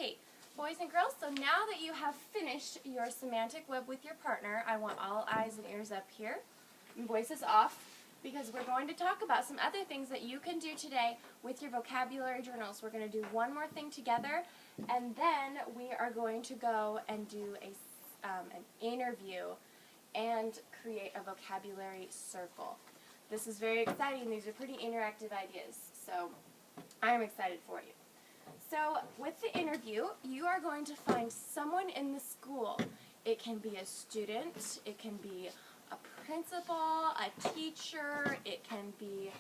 Okay, boys and girls, so now that you have finished your semantic web with your partner, I want all eyes and ears up here and voices off, because we're going to talk about some other things that you can do today with your vocabulary journals. We're going to do one more thing together, and then we are going to go and do an interview and create a vocabulary circle. This is very exciting. These are pretty interactive ideas, so I'm excited for you. So with the interview, you are going to find someone in the school. It can be a student, it can be a principal, a teacher, it can be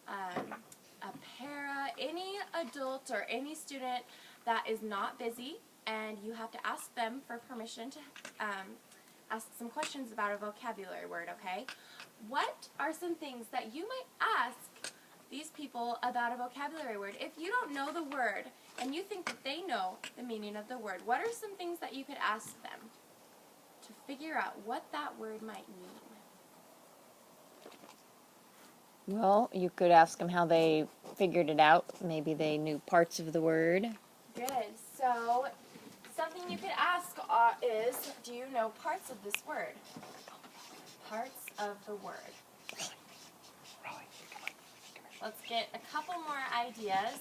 a para, any adult or any student that is not busy, and you have to ask them for permission to ask some questions about a vocabulary word, okay? What are some things that you might ask these people about a vocabulary word? If you don't know the word and you think that they know the meaning of the word, what are some things that you could ask them to figure out what that word might mean? Well, you could ask them how they figured it out. Maybe they knew parts of the word. Good. So something you could ask is, do you know parts of this word? Parts of the word. Let's get a couple more ideas.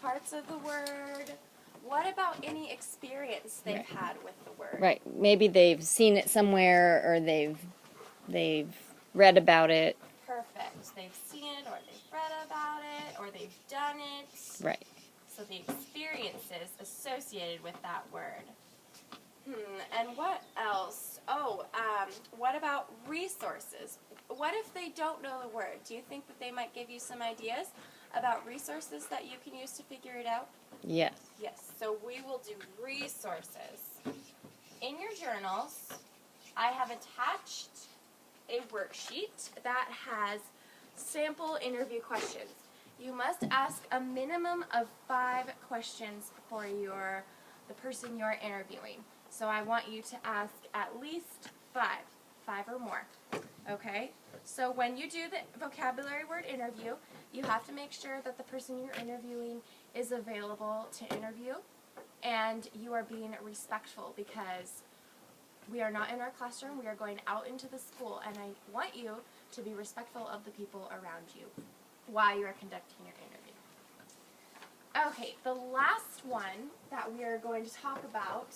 Parts of the word. What about any experience they've had with the word? Right. Maybe they've seen it somewhere, or they've read about it. Perfect. They've seen it, or they've read about it, or they've done it. Right. So the experiences associated with that word. And what else? Oh, what about resources? What if they don't know the word? Do you think that they might give you some ideas about resources that you can use to figure it out? Yes. Yes, so we will do resources. In your journals, I have attached a worksheet that has sample interview questions. You must ask a minimum of 5 questions for the person you're interviewing. So I want you to ask at least 5 or more. Okay? So when you do the vocabulary word interview, you have to make sure that the person you're interviewing is available to interview, and you are being respectful, because we are not in our classroom, we are going out into the school, and I want you to be respectful of the people around you while you are conducting your interview. Okay, the last one that we are going to talk about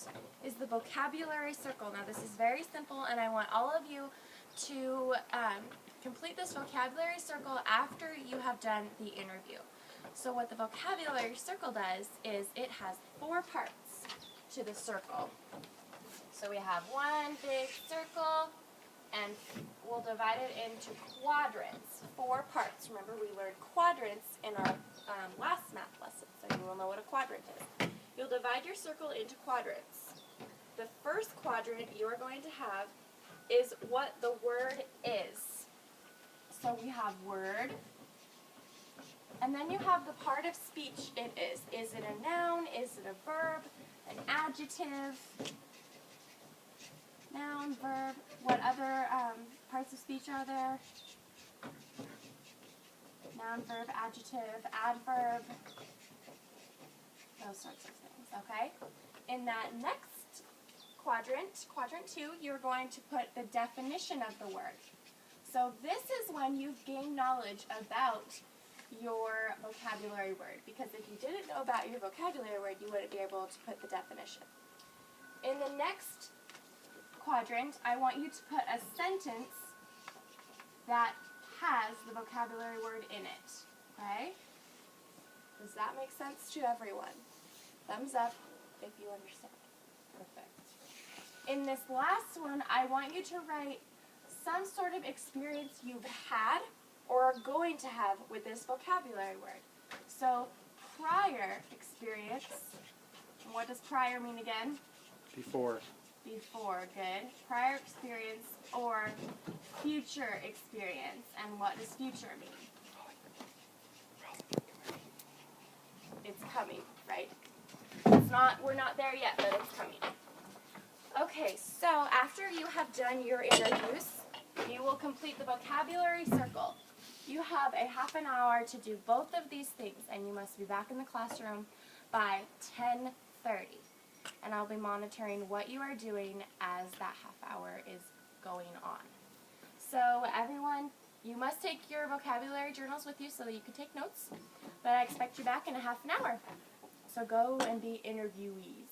is the vocabulary circle. Now this is very simple, and I want all of you to complete this vocabulary circle after you have done the interview. So what the vocabulary circle does is it has 4 parts to the circle. So we have one big circle, and we'll divide it into quadrants, 4 parts. Remember, we learned quadrants in our last math lesson, so you will know what a quadrant is. You'll divide your circle into quadrants. The first quadrant you are going to have is what the word is. So we have word, and then you have the part of speech it is. Is it a noun? Is it a verb? An adjective? Noun, verb. What other parts of speech are there? Noun, verb, adjective, adverb. Those sorts of things, okay? In that next quadrant, quadrant 2, you're going to put the definition of the word. So this is when you've gained knowledge about your vocabulary word, because if you didn't know about your vocabulary word, you wouldn't be able to put the definition. In the next quadrant, I want you to put a sentence that has the vocabulary word in it, okay? Does that make sense to everyone? Thumbs up if you understand. Perfect. In this last one, I want you to write some sort of experience you've had or are going to have with this vocabulary word. So, prior experience. And what does prior mean again? Before. Before, good. Prior experience or future experience. And what does future mean? It's coming, right? We're not there yet, but it's coming. Okay, so after you have done your interviews, you will complete the vocabulary circle. You have a half an hour to do both of these things, and you must be back in the classroom by 10:30. And I'll be monitoring what you are doing as that half hour is going on. So everyone, you must take your vocabulary journals with you so that you can take notes. But I expect you back in a half an hour. So go and be interviewers.